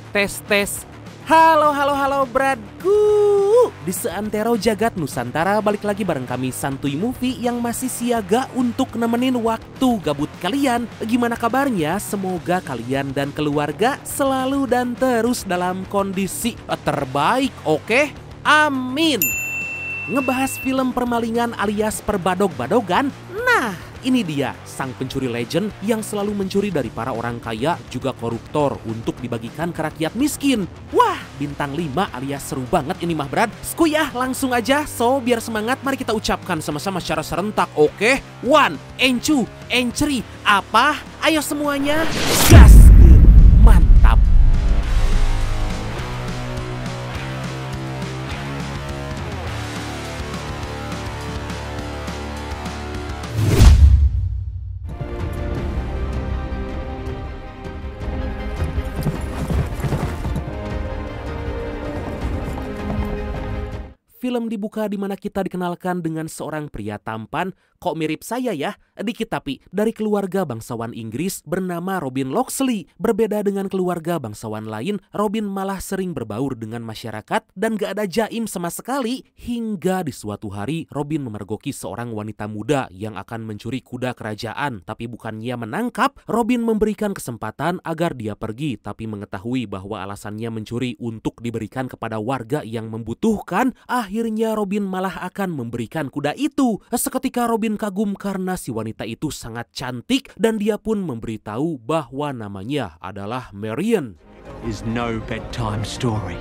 Tes tes. Halo halo halo bradku. Di seantero jagat Nusantara balik lagi bareng kami Santuy Movie yang masih siaga untuk nemenin waktu gabut kalian. Gimana kabarnya? Semoga kalian dan keluarga selalu dan terus dalam kondisi terbaik, oke? Amin. Ngebahas film permalingan alias perbadog-badogan? Nah, ini dia sang pencuri legend yang selalu mencuri dari para orang kaya juga koruptor untuk dibagikan ke rakyat miskin. Wah, bintang 5 alias seru banget ini mah Brad. Skuyah langsung aja, so biar semangat mari kita ucapkan sama-sama secara serentak, oke? 1, and 2, and 3, apa? Ayo semuanya, gas! Mantap! Film dibuka di mana kita dikenalkan dengan seorang pria tampan, kok mirip saya ya, dikit tapi dari keluarga bangsawan Inggris bernama Robin Locksley. Berbeda dengan keluarga bangsawan lain, Robin malah sering berbaur dengan masyarakat dan gak ada jaim sama sekali. Hingga di suatu hari Robin memergoki seorang wanita muda yang akan mencuri kuda kerajaan. Tapi bukannya menangkap, Robin memberikan kesempatan agar dia pergi. Tapi mengetahui bahwa alasannya mencuri untuk diberikan kepada warga yang membutuhkan, akhirnya Robin malah akan memberikan kuda itu. Seketika Robin kagum karena si wanita itu sangat cantik dan dia pun memberitahu bahwa namanya adalah Marion. Is no bedtime story.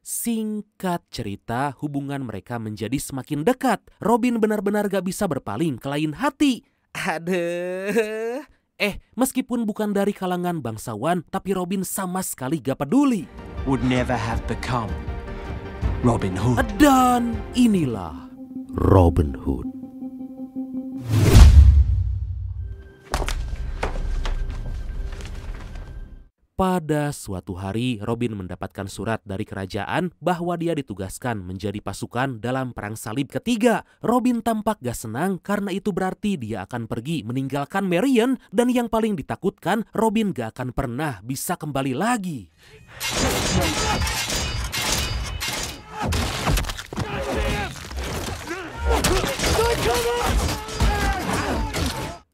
Singkat cerita, hubungan mereka menjadi semakin dekat. Robin benar-benar gak bisa berpaling ke lain hati. Aduh. Meskipun bukan dari kalangan bangsawan, tapi Robin sama sekali gak peduli. Would never have become Robin Hood. Dan inilah Robin Hood. Pada suatu hari, Robin mendapatkan surat dari kerajaan bahwa dia ditugaskan menjadi pasukan dalam Perang Salib ketiga. Robin tampak gak senang karena itu berarti dia akan pergi meninggalkan Marion dan yang paling ditakutkan, Robin gak akan pernah bisa kembali lagi.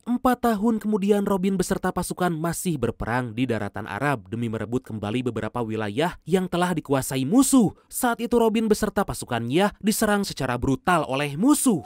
4 tahun kemudian Robin beserta pasukan masih berperang di daratan Arab demi merebut kembali beberapa wilayah yang telah dikuasai musuh. Saat itu Robin beserta pasukannya diserang secara brutal oleh musuh.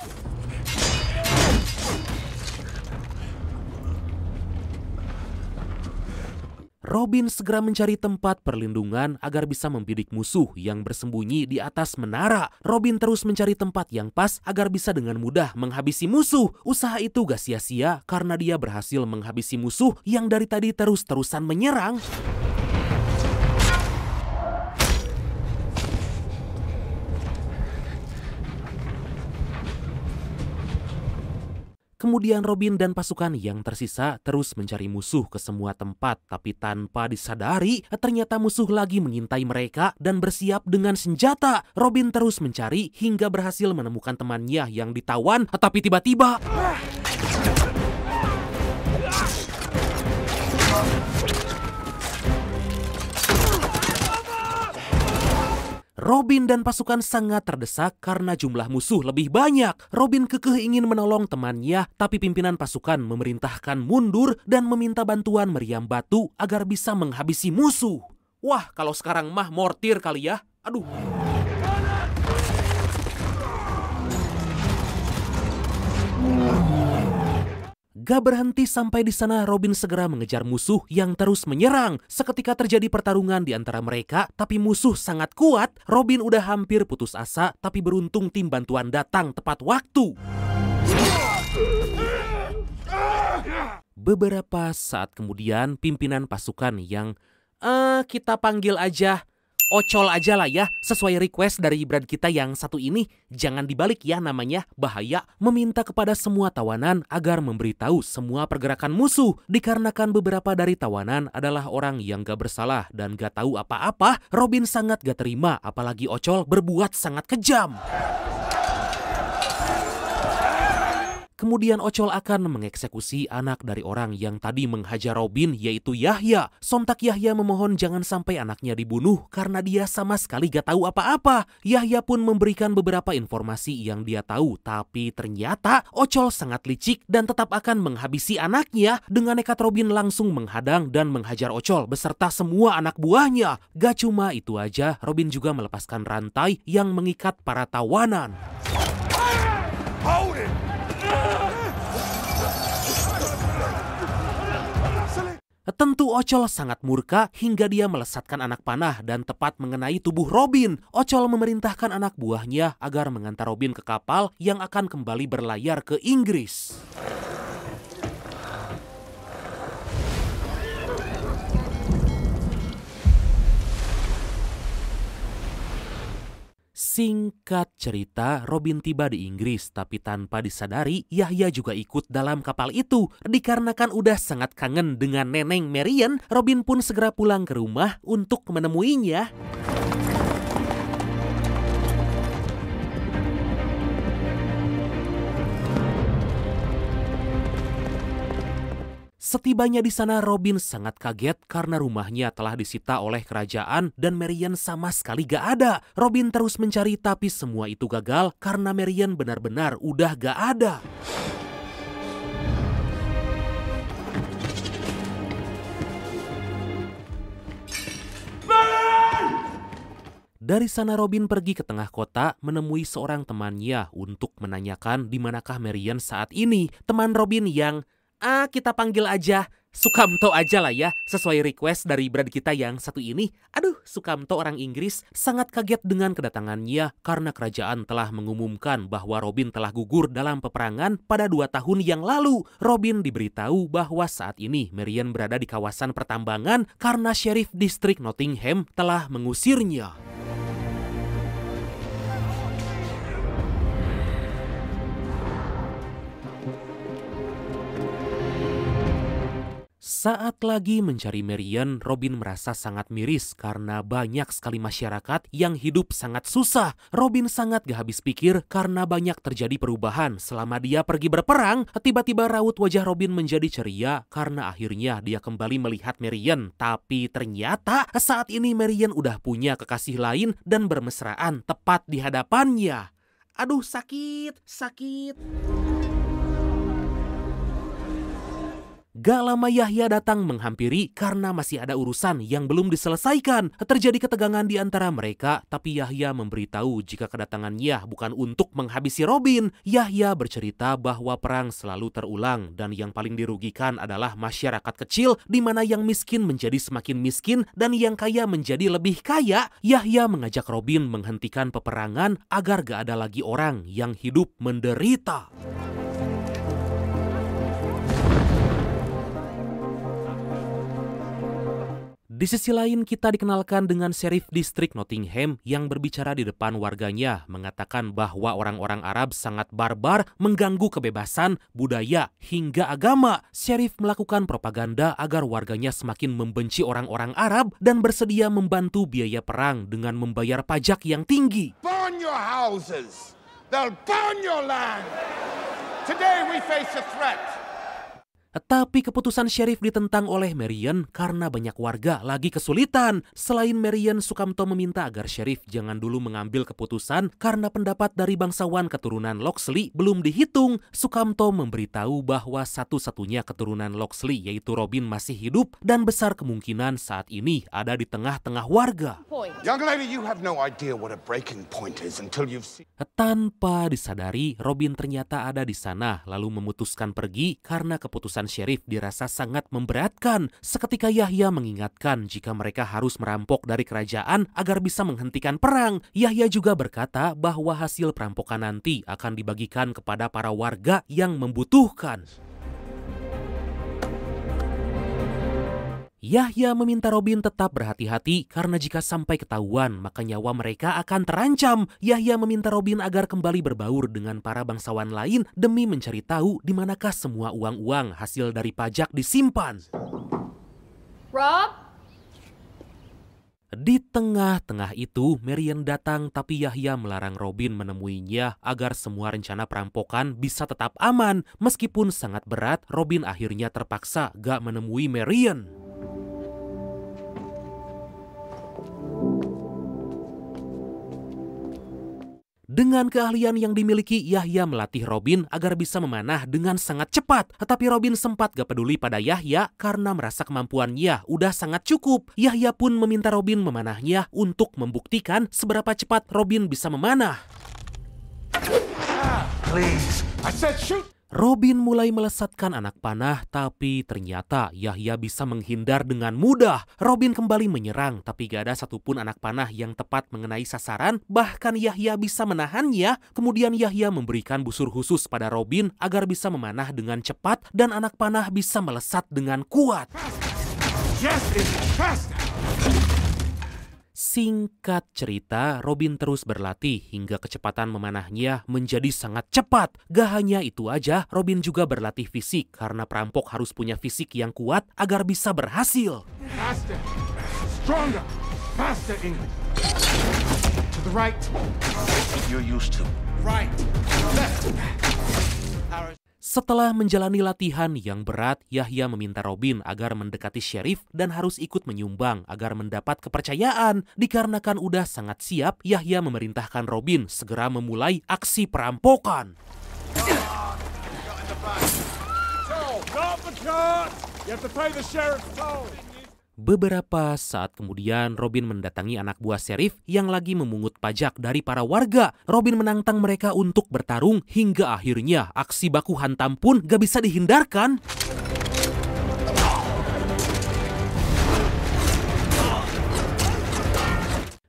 Robin segera mencari tempat perlindungan agar bisa membidik musuh yang bersembunyi di atas menara. Robin terus mencari tempat yang pas agar bisa dengan mudah menghabisi musuh. Usaha itu gak sia-sia karena dia berhasil menghabisi musuh yang dari tadi terus-terusan menyerang. Kemudian Robin dan pasukan yang tersisa terus mencari musuh ke semua tempat. Tapi tanpa disadari, ternyata musuh lagi mengintai mereka dan bersiap dengan senjata. Robin terus mencari hingga berhasil menemukan temannya yang ditawan. Tapi tiba-tiba... Robin dan pasukan sangat terdesak karena jumlah musuh lebih banyak. Robin kekeh ingin menolong temannya, tapi pimpinan pasukan memerintahkan mundur dan meminta bantuan meriam batu agar bisa menghabisi musuh. Wah, kalau sekarang mah mortir kali ya. Aduh. Gak berhenti sampai di sana, Robin segera mengejar musuh yang terus menyerang. Seketika terjadi pertarungan di antara mereka, tapi musuh sangat kuat. Robin udah hampir putus asa, tapi beruntung tim bantuan datang tepat waktu. Beberapa saat kemudian, pimpinan pasukan yang kita panggil aja Ocol aja lah ya, sesuai request dari brand kita yang satu ini. Jangan dibalik ya namanya, bahaya. Meminta kepada semua tawanan agar memberitahu semua pergerakan musuh. Dikarenakan beberapa dari tawanan adalah orang yang gak bersalah dan gak tahu apa-apa, Robin sangat gak terima apalagi Ocol berbuat sangat kejam. Kemudian Ocol akan mengeksekusi anak dari orang yang tadi menghajar Robin, yaitu Yahya. Sontak Yahya memohon jangan sampai anaknya dibunuh karena dia sama sekali gak tahu apa-apa. Yahya pun memberikan beberapa informasi yang dia tahu, tapi ternyata Ocol sangat licik dan tetap akan menghabisi anaknya. Dengan nekat Robin langsung menghadang dan menghajar Ocol beserta semua anak buahnya. Gak cuma itu aja, Robin juga melepaskan rantai yang mengikat para tawanan. Tentu Ocol sangat murka hingga dia melesatkan anak panah dan tepat mengenai tubuh Robin. Ocol memerintahkan anak buahnya agar mengantar Robin ke kapal yang akan kembali berlayar ke Inggris. Singkat cerita, Robin tiba di Inggris, tapi tanpa disadari Yahya juga ikut dalam kapal itu. Dikarenakan udah sangat kangen dengan Neneng Marian, Robin pun segera pulang ke rumah untuk menemuinya. Setibanya di sana, Robin sangat kaget karena rumahnya telah disita oleh kerajaan dan Marian sama sekali gak ada. Robin terus mencari tapi semua itu gagal karena Marian benar-benar udah gak ada. Dari sana Robin pergi ke tengah kota menemui seorang temannya untuk menanyakan di manakah Marian saat ini. Teman Robin yang kita panggil aja Sukamto aja lah ya, sesuai request dari brad kita yang satu ini. Aduh, Sukamto orang Inggris sangat kaget dengan kedatangannya karena kerajaan telah mengumumkan bahwa Robin telah gugur dalam peperangan pada 2 tahun yang lalu. Robin diberitahu bahwa saat ini Marian berada di kawasan pertambangan karena Sheriff Distrik Nottingham telah mengusirnya. Saat lagi mencari Marian, Robin merasa sangat miris karena banyak sekali masyarakat yang hidup sangat susah. Robin sangat gak habis pikir karena banyak terjadi perubahan selama dia pergi berperang. Tiba-tiba raut wajah Robin menjadi ceria karena akhirnya dia kembali melihat Marian. Tapi ternyata saat ini Marian udah punya kekasih lain dan bermesraan tepat di hadapannya. Aduh, sakit. Gak lama Yahya datang menghampiri karena masih ada urusan yang belum diselesaikan. Terjadi ketegangan di antara mereka, tapi Yahya memberitahu jika kedatangannya bukan untuk menghabisi Robin. Yahya bercerita bahwa perang selalu terulang dan yang paling dirugikan adalah masyarakat kecil, di mana yang miskin menjadi semakin miskin dan yang kaya menjadi lebih kaya. Yahya mengajak Robin menghentikan peperangan agar gak ada lagi orang yang hidup menderita. Di sisi lain kita dikenalkan dengan Sheriff Distrik Nottingham yang berbicara di depan warganya mengatakan bahwa orang-orang Arab sangat barbar, mengganggu kebebasan, budaya, hingga agama. Sheriff melakukan propaganda agar warganya semakin membenci orang-orang Arab dan bersedia membantu biaya perang dengan membayar pajak yang tinggi. Burn your houses. They'll burn your land. Today we face a threat. Tapi keputusan Sheriff ditentang oleh Marian karena banyak warga lagi kesulitan. Selain Marian, Sukamto meminta agar Sheriff jangan dulu mengambil keputusan karena pendapat dari bangsawan keturunan Locksley belum dihitung. Sukamto memberitahu bahwa satu-satunya keturunan Locksley yaitu Robin masih hidup dan besar kemungkinan saat ini ada di tengah-tengah warga. Young lady, you have no idea what a breaking point is until you've seen. Tanpa disadari, Robin ternyata ada di sana lalu memutuskan pergi karena keputusan Sheriff dirasa sangat memberatkan. Seketika Yahya mengingatkan jika mereka harus merampok dari kerajaan agar bisa menghentikan perang. Yahya juga berkata bahwa hasil perampokan nanti akan dibagikan kepada para warga yang membutuhkan. Yahya meminta Robin tetap berhati-hati karena jika sampai ketahuan maka nyawa mereka akan terancam. Yahya meminta Robin agar kembali berbaur dengan para bangsawan lain demi mencari tahu di manakah semua uang-uang hasil dari pajak disimpan. Rob? Di tengah-tengah itu, Marion datang tapi Yahya melarang Robin menemuinya agar semua rencana perampokan bisa tetap aman. Meskipun sangat berat, Robin akhirnya terpaksa gak menemui Marion. Dengan keahlian yang dimiliki, Yahya melatih Robin agar bisa memanah dengan sangat cepat. Tetapi Robin sempat gak peduli pada Yahya karena merasa kemampuannya udah sangat cukup. Yahya pun meminta Robin memanahnya untuk membuktikan seberapa cepat Robin bisa memanah. Please. I said shoot. Robin mulai melesatkan anak panah, tapi ternyata Yahya bisa menghindar dengan mudah. Robin kembali menyerang, tapi gak ada satupun anak panah yang tepat mengenai sasaran. Bahkan Yahya bisa menahannya. Kemudian Yahya memberikan busur khusus pada Robin agar bisa memanah dengan cepat dan anak panah bisa melesat dengan kuat. Yes, it's faster. Singkat cerita, Robin terus berlatih hingga kecepatan memanahnya menjadi sangat cepat. Gak hanya itu aja, Robin juga berlatih fisik karena perampok harus punya fisik yang kuat agar bisa berhasil. Faster. Stronger. Faster, England. To the right. You're used to. Right. Left. Setelah menjalani latihan yang berat, Yahya meminta Robin agar mendekati Sheriff dan harus ikut menyumbang agar mendapat kepercayaan. Dikarenakan udah sangat siap, Yahya memerintahkan Robin segera memulai aksi perampokan. Beberapa saat kemudian, Robin mendatangi anak buah Sheriff yang lagi memungut pajak dari para warga. Robin menantang mereka untuk bertarung hingga akhirnya aksi baku hantam pun gak bisa dihindarkan.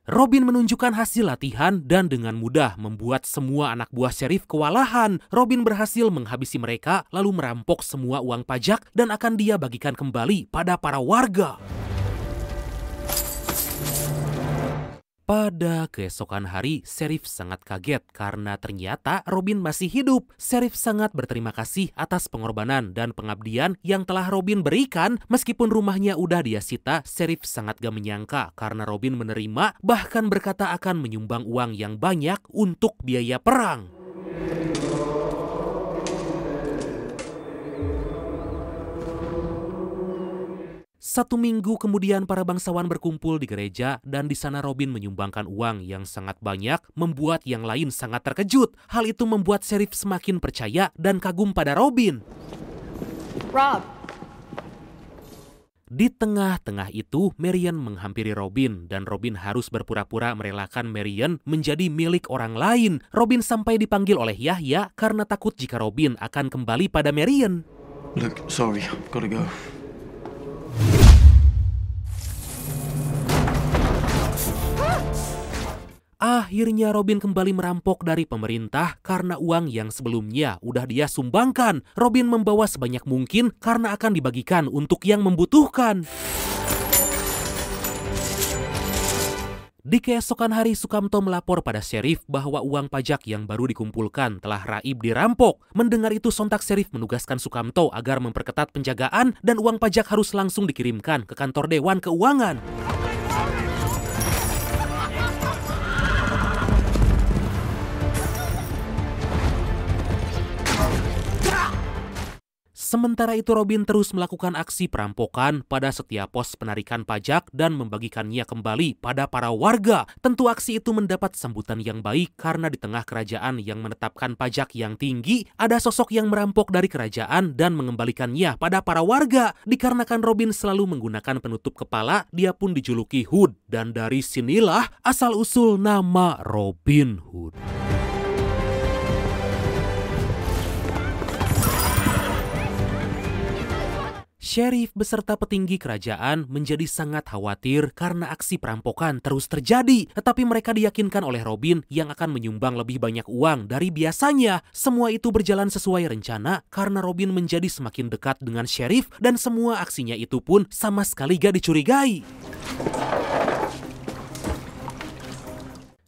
Robin menunjukkan hasil latihan dan dengan mudah membuat semua anak buah Sheriff kewalahan. Robin berhasil menghabisi mereka lalu merampok semua uang pajak dan akan dia bagikan kembali pada para warga. Pada keesokan hari, Sheriff sangat kaget karena ternyata Robin masih hidup. Sheriff sangat berterima kasih atas pengorbanan dan pengabdian yang telah Robin berikan. Meskipun rumahnya udah dia sita, Sheriff sangat gak menyangka karena Robin menerima, bahkan berkata akan menyumbang uang yang banyak untuk biaya perang. Satu minggu kemudian para bangsawan berkumpul di gereja dan di sana Robin menyumbangkan uang yang sangat banyak, membuat yang lain sangat terkejut. Hal itu membuat Sheriff semakin percaya dan kagum pada Robin. Rob. Di tengah-tengah itu, Marion menghampiri Robin dan Robin harus berpura-pura merelakan Marion menjadi milik orang lain. Robin sampai dipanggil oleh Yahya karena takut jika Robin akan kembali pada Marion. Look, sorry, I've got to go. Akhirnya Robin kembali merampok dari pemerintah karena uang yang sebelumnya udah dia sumbangkan. Robin membawa sebanyak mungkin karena akan dibagikan untuk yang membutuhkan. Di keesokan hari, Sukamto melapor pada Sheriff bahwa uang pajak yang baru dikumpulkan telah raib dirampok. Mendengar itu sontak Sheriff menugaskan Sukamto agar memperketat penjagaan dan uang pajak harus langsung dikirimkan ke kantor Dewan Keuangan. Sementara itu Robin terus melakukan aksi perampokan pada setiap pos penarikan pajak dan membagikannya kembali pada para warga. Tentu aksi itu mendapat sambutan yang baik karena di tengah kerajaan yang menetapkan pajak yang tinggi, ada sosok yang merampok dari kerajaan dan mengembalikannya pada para warga. Dikarenakan Robin selalu menggunakan penutup kepala, dia pun dijuluki Hood dan dari sinilah asal-usul nama Robin Hood. Sheriff beserta petinggi kerajaan menjadi sangat khawatir karena aksi perampokan terus terjadi. Tetapi mereka diyakinkan oleh Robin yang akan menyumbang lebih banyak uang dari biasanya. Semua itu berjalan sesuai rencana karena Robin menjadi semakin dekat dengan Sheriff dan semua aksinya itu pun sama sekali gak dicurigai.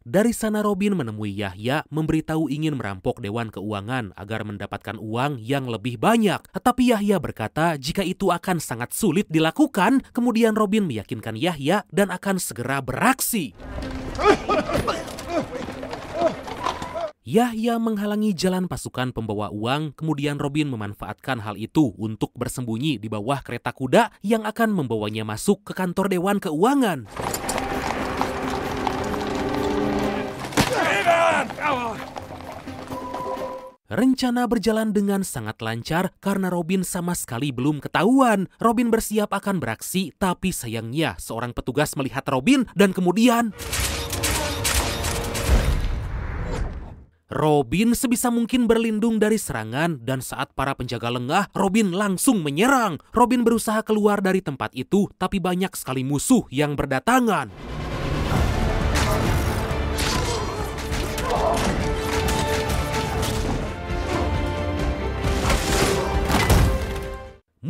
Dari sana Robin menemui Yahya memberitahu ingin merampok Dewan Keuangan agar mendapatkan uang yang lebih banyak. Tetapi Yahya berkata jika itu akan sangat sulit dilakukan. Kemudian Robin meyakinkan Yahya dan akan segera beraksi. Yahya menghalangi jalan pasukan pembawa uang, kemudian Robin memanfaatkan hal itu untuk bersembunyi di bawah kereta kuda yang akan membawanya masuk ke kantor Dewan Keuangan. Rencana berjalan dengan sangat lancar karena Robin sama sekali belum ketahuan. Robin bersiap akan beraksi, tapi sayangnya seorang petugas melihat Robin dan kemudian Robin sebisa mungkin berlindung dari serangan dan saat para penjaga lengah, Robin langsung menyerang. Robin berusaha keluar dari tempat itu, tapi banyak sekali musuh yang berdatangan.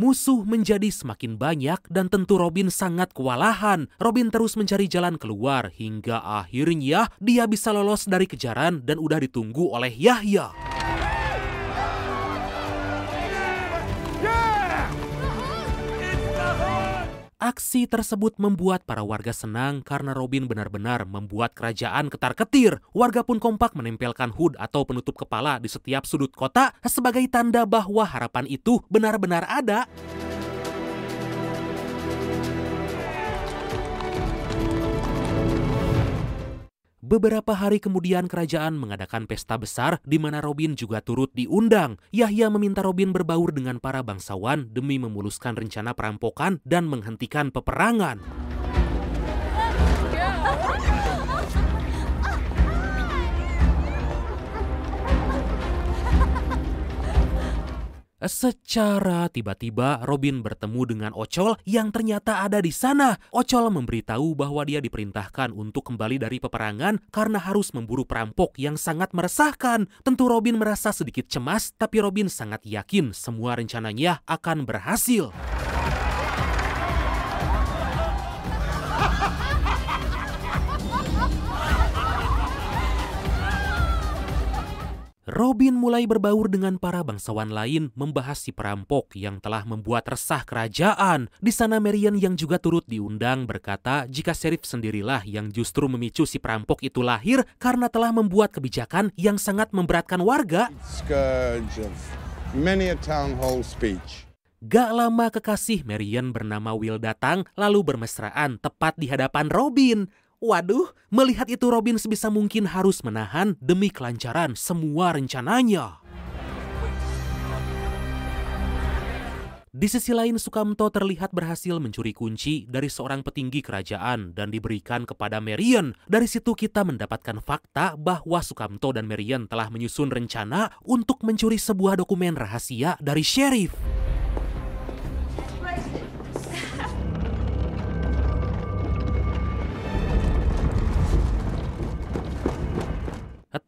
Musuh menjadi semakin banyak dan tentu Robin sangat kewalahan. Robin terus mencari jalan keluar hingga akhirnya dia bisa lolos dari kejaran dan udah ditunggu oleh Yahya. Aksi tersebut membuat para warga senang karena Robin benar-benar membuat kerajaan ketar-ketir. Warga pun kompak menempelkan hood atau penutup kepala di setiap sudut kota sebagai tanda bahwa harapan itu benar-benar ada. Beberapa hari kemudian kerajaan mengadakan pesta besar di mana Robin juga turut diundang. Yahya meminta Robin berbaur dengan para bangsawan demi memuluskan rencana perampokan dan menghentikan peperangan. Secara tiba-tiba Robin bertemu dengan Ocol yang ternyata ada di sana. Ocol memberitahu bahwa dia diperintahkan untuk kembali dari peperangan karena harus memburu perampok yang sangat meresahkan. Tentu Robin merasa sedikit cemas, tapi Robin sangat yakin semua rencananya akan berhasil. Robin mulai berbaur dengan para bangsawan lain membahas si perampok yang telah membuat resah kerajaan. Di sana Marian yang juga turut diundang berkata jika Sheriff sendirilah yang justru memicu si perampok itu lahir karena telah membuat kebijakan yang sangat memberatkan warga. Scourge of many a town hall speech. Gak lama kekasih Marian bernama Will datang lalu bermesraan tepat di hadapan Robin. Waduh, melihat itu Robin sebisa mungkin harus menahan demi kelancaran semua rencananya. Di sisi lain, Sukamto terlihat berhasil mencuri kunci dari seorang petinggi kerajaan dan diberikan kepada Marian. Dari situ kita mendapatkan fakta bahwa Sukamto dan Marian telah menyusun rencana untuk mencuri sebuah dokumen rahasia dari Sheriff.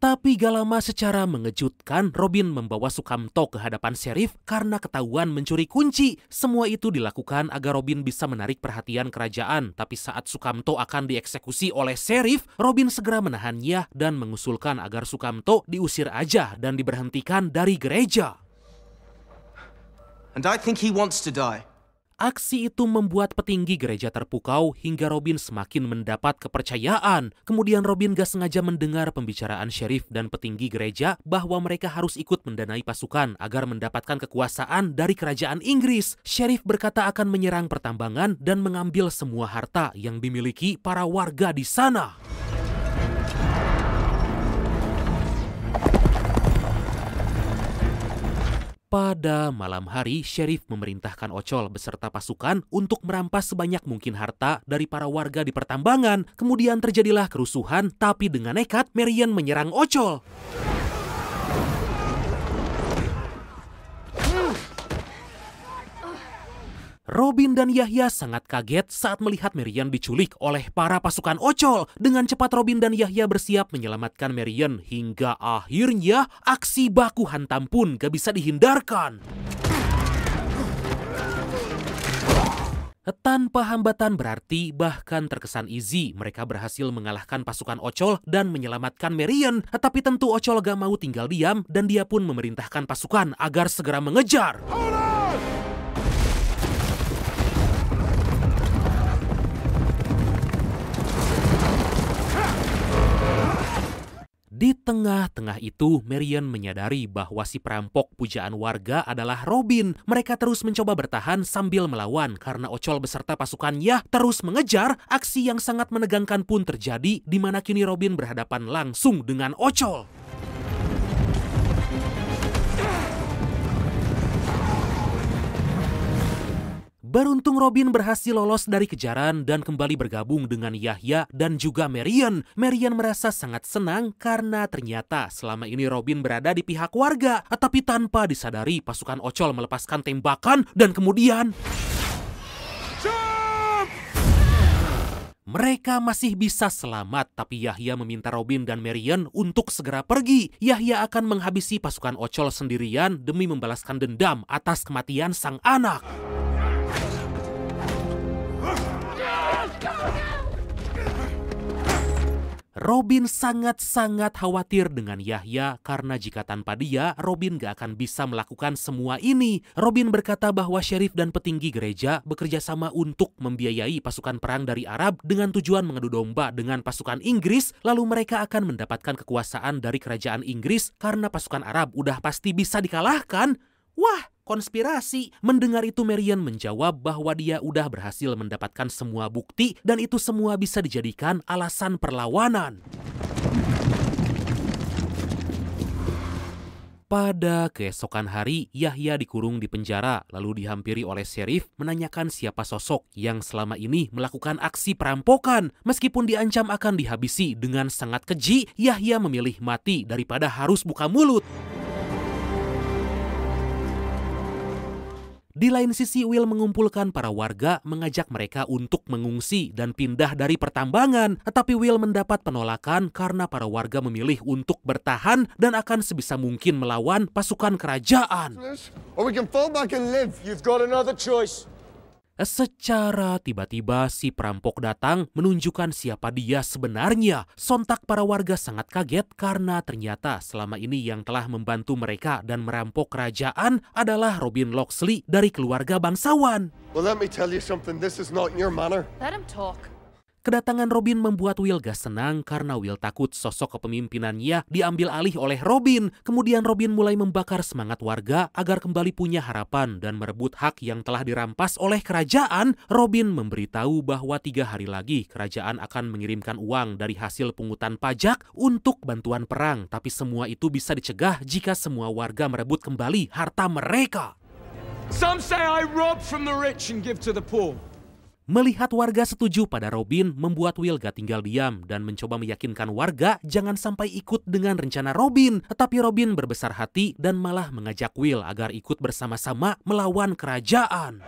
Tapi gak lama secara mengejutkan, Robin membawa Sukamto ke hadapan Sheriff karena ketahuan mencuri kunci. Semua itu dilakukan agar Robin bisa menarik perhatian kerajaan. Tapi saat Sukamto akan dieksekusi oleh Sheriff, Robin segera menahannya dan mengusulkan agar Sukamto diusir aja dan diberhentikan dari gereja. And I think he wants to die. Aksi itu membuat petinggi gereja terpukau hingga Robin semakin mendapat kepercayaan. Kemudian Robin gak sengaja mendengar pembicaraan Sheriff dan petinggi gereja bahwa mereka harus ikut mendanai pasukan agar mendapatkan kekuasaan dari kerajaan Inggris. Sheriff berkata akan menyerang pertambangan dan mengambil semua harta yang dimiliki para warga di sana. Pada malam hari, Sheriff memerintahkan Ocol beserta pasukan untuk merampas sebanyak mungkin harta dari para warga di pertambangan. Kemudian terjadilah kerusuhan, tapi dengan nekat Marian menyerang Ocol. Robin dan Yahya sangat kaget saat melihat Marian diculik oleh para pasukan Ocol. Dengan cepat Robin dan Yahya bersiap menyelamatkan Marian hingga akhirnya aksi baku hantam pun gak bisa dihindarkan. Tanpa hambatan berarti bahkan terkesan easy, mereka berhasil mengalahkan pasukan Ocol dan menyelamatkan Marion. Tapi tentu Ocol gak mau tinggal diam dan dia pun memerintahkan pasukan agar segera mengejar. Di tengah-tengah itu, Marion menyadari bahwa si perampok pujaan warga adalah Robin. Mereka terus mencoba bertahan sambil melawan karena Ocol beserta pasukannya terus mengejar. Aksi yang sangat menegangkan pun terjadi di mana kini Robin berhadapan langsung dengan Ocol. Beruntung Robin berhasil lolos dari kejaran dan kembali bergabung dengan Yahya dan juga Marion. Marion merasa sangat senang karena ternyata selama ini Robin berada di pihak warga. Tapi tanpa disadari pasukan Ocol melepaskan tembakan dan kemudian mereka masih bisa selamat, tapi Yahya meminta Robin dan Marion untuk segera pergi. Yahya akan menghabisi pasukan Ocol sendirian demi membalaskan dendam atas kematian sang anak. Robin sangat-sangat khawatir dengan Yahya karena jika tanpa dia, Robin gak akan bisa melakukan semua ini. Robin berkata bahwa syerif dan petinggi gereja bekerja sama untuk membiayai pasukan perang dari Arab dengan tujuan mengadu domba dengan pasukan Inggris, lalu mereka akan mendapatkan kekuasaan dari kerajaan Inggris karena pasukan Arab udah pasti bisa dikalahkan. Wah, konspirasi. Mendengar itu Marion menjawab bahwa dia udah berhasil mendapatkan semua bukti dan itu semua bisa dijadikan alasan perlawanan. Pada keesokan hari, Yahya dikurung di penjara lalu dihampiri oleh syerif menanyakan siapa sosok yang selama ini melakukan aksi perampokan. Meskipun diancam akan dihabisi dengan sangat keji, Yahya memilih mati daripada harus buka mulut. Di lain sisi, Will mengumpulkan para warga, mengajak mereka untuk mengungsi dan pindah dari pertambangan. Tetapi Will mendapat penolakan karena para warga memilih untuk bertahan dan akan sebisa mungkin melawan pasukan kerajaan. Or we can fall back and live. You've got another choice. Secara tiba-tiba si perampok datang menunjukkan siapa dia sebenarnya. Sontak para warga sangat kaget karena ternyata selama ini yang telah membantu mereka dan merampok kerajaan adalah Robin Locksley dari keluarga bangsawan. Well, let me tell you something. This is not in your manner. Let him talk. Kedatangan Robin membuat Will gak senang karena Will takut sosok kepemimpinannya diambil alih oleh Robin. Kemudian Robin mulai membakar semangat warga agar kembali punya harapan dan merebut hak yang telah dirampas oleh kerajaan. Robin memberitahu bahwa 3 hari lagi kerajaan akan mengirimkan uang dari hasil pungutan pajak untuk bantuan perang. Tapi semua itu bisa dicegah jika semua warga merebut kembali harta mereka. Some say I rob from the rich and give to the poor. Melihat warga setuju pada Robin, membuat Will gak tinggal diam dan mencoba meyakinkan warga jangan sampai ikut dengan rencana Robin. Tetapi Robin berbesar hati dan malah mengajak Will agar ikut bersama-sama melawan kerajaan.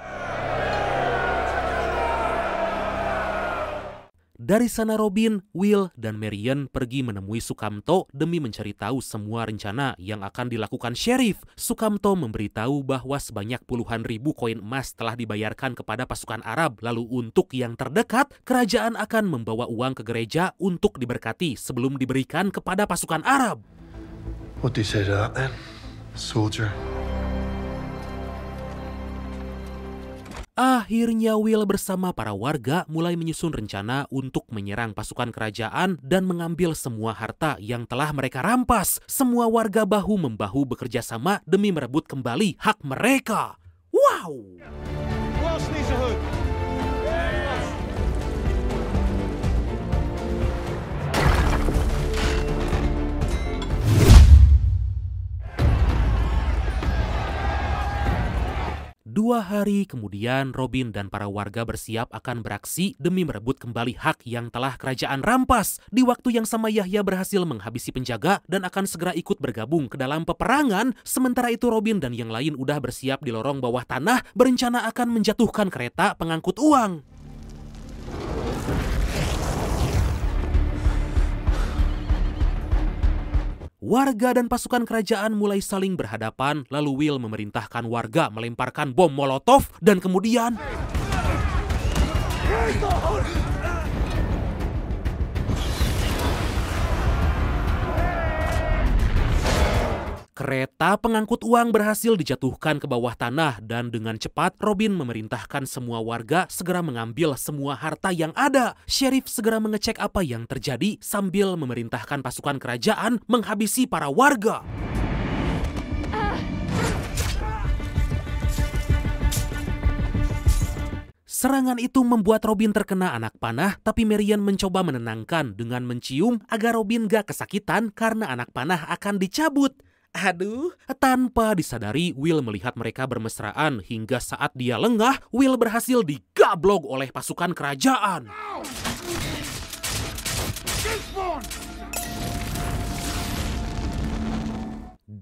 Dari sana Robin, Will, dan Marion pergi menemui Sukamto demi mencari tahu semua rencana yang akan dilakukan syerif. Sukamto memberitahu bahwa sebanyak puluhan ribu koin emas telah dibayarkan kepada pasukan Arab. Lalu untuk yang terdekat, kerajaan akan membawa uang ke gereja untuk diberkati sebelum diberikan kepada pasukan Arab. What do you say to that then, soldier? Akhirnya Will bersama para warga mulai menyusun rencana untuk menyerang pasukan kerajaan dan mengambil semua harta yang telah mereka rampas. Semua warga bahu-membahu bekerja sama demi merebut kembali hak mereka. Wow! Dua hari kemudian, Robin dan para warga bersiap akan beraksi demi merebut kembali hak yang telah kerajaan rampas. Di waktu yang sama Yahya berhasil menghabisi penjaga dan akan segera ikut bergabung ke dalam peperangan. Sementara itu Robin dan yang lain udah bersiap di lorong bawah tanah, berencana akan menjatuhkan kereta pengangkut uang. Warga dan pasukan kerajaan mulai saling berhadapan, lalu Will memerintahkan warga melemparkan bom molotov dan kemudian Kereta pengangkut uang berhasil dijatuhkan ke bawah tanah dan dengan cepat Robin memerintahkan semua warga segera mengambil semua harta yang ada. Sheriff segera mengecek apa yang terjadi sambil memerintahkan pasukan kerajaan menghabisi para warga. Serangan itu membuat Robin terkena anak panah, tapi Marion mencoba menenangkan dengan mencium agar Robin gak kesakitan karena anak panah akan dicabut. Aduh, tanpa disadari Will melihat mereka bermesraan hingga saat dia lengah, Will berhasil digablok oleh pasukan kerajaan.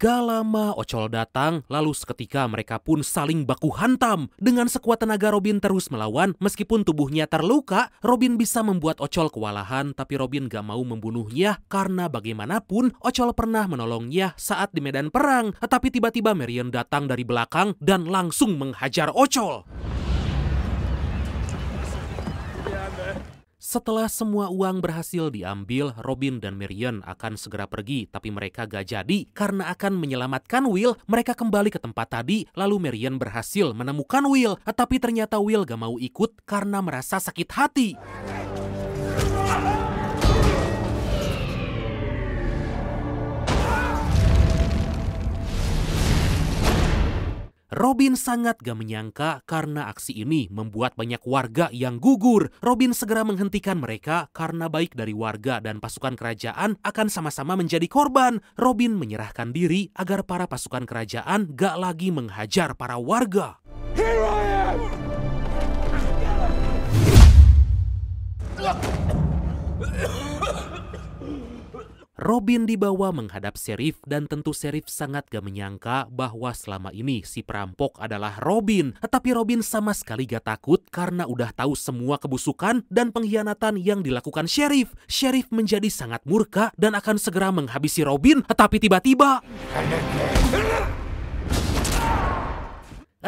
Gak lama Ocol datang, lalu seketika mereka pun saling baku hantam. Dengan sekuat tenaga Robin terus melawan, meskipun tubuhnya terluka, Robin bisa membuat Ocol kewalahan, tapi Robin gak mau membunuhnya karena bagaimanapun Ocol pernah menolongnya saat di medan perang. Tapi tiba-tiba Marion datang dari belakang dan langsung menghajar Ocol. Setelah semua uang berhasil diambil, Robin dan Marion akan segera pergi, tapi mereka gak jadi karena akan menyelamatkan Will. Mereka kembali ke tempat tadi, lalu Marion berhasil menemukan Will, tapi ternyata Will gak mau ikut karena merasa sakit hati. Robin sangat gak menyangka karena aksi ini membuat banyak warga yang gugur. Robin segera menghentikan mereka karena baik dari warga dan pasukan kerajaan akan sama-sama menjadi korban. Robin menyerahkan diri agar para pasukan kerajaan gak lagi menghajar para warga. Here I am! Robin dibawa menghadap Sheriff dan tentu Sheriff sangat gak menyangka bahwa selama ini si perampok adalah Robin. Tetapi Robin sama sekali gak takut karena udah tahu semua kebusukan dan pengkhianatan yang dilakukan Sheriff. Sheriff menjadi sangat murka dan akan segera menghabisi Robin, tapi tiba-tiba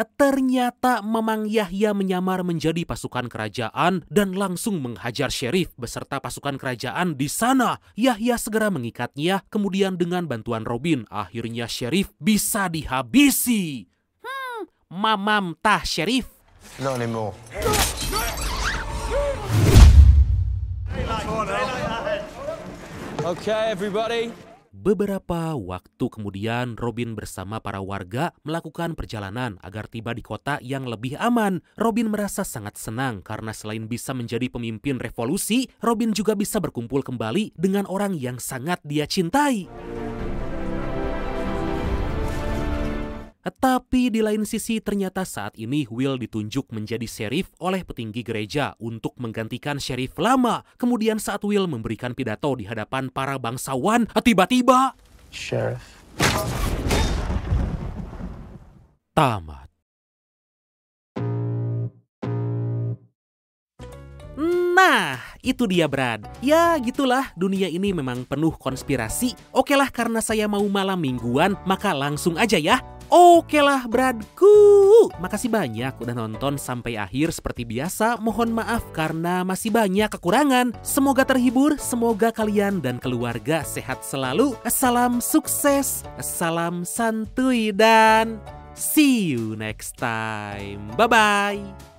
ternyata Mamang Yahya menyamar menjadi pasukan kerajaan dan langsung menghajar Sheriff beserta pasukan kerajaan di sana. Yahya segera mengikatnya, kemudian dengan bantuan Robin, akhirnya Sheriff bisa dihabisi. Mamam tah Sheriff. Not anymore. Okay, everybody. Beberapa waktu kemudian, Robin bersama para warga melakukan perjalanan agar tiba di kota yang lebih aman. Robin merasa sangat senang karena selain bisa menjadi pemimpin revolusi, Robin juga bisa berkumpul kembali dengan orang yang sangat dia cintai. Tapi di lain sisi ternyata saat ini Will ditunjuk menjadi sheriff oleh petinggi gereja untuk menggantikan sheriff lama. Kemudian saat Will memberikan pidato di hadapan para bangsawan, tiba-tiba Sheriff. tamat. Nah, itu dia Brad. Ya gitulah, dunia ini memang penuh konspirasi. Okelah, karena saya mau malam mingguan, maka langsung aja ya. Okelah Bradku, makasih banyak udah nonton sampai akhir. Seperti biasa, mohon maaf karena masih banyak kekurangan. Semoga terhibur, semoga kalian dan keluarga sehat selalu. Salam sukses, salam santuy, dan see you next time. Bye-bye.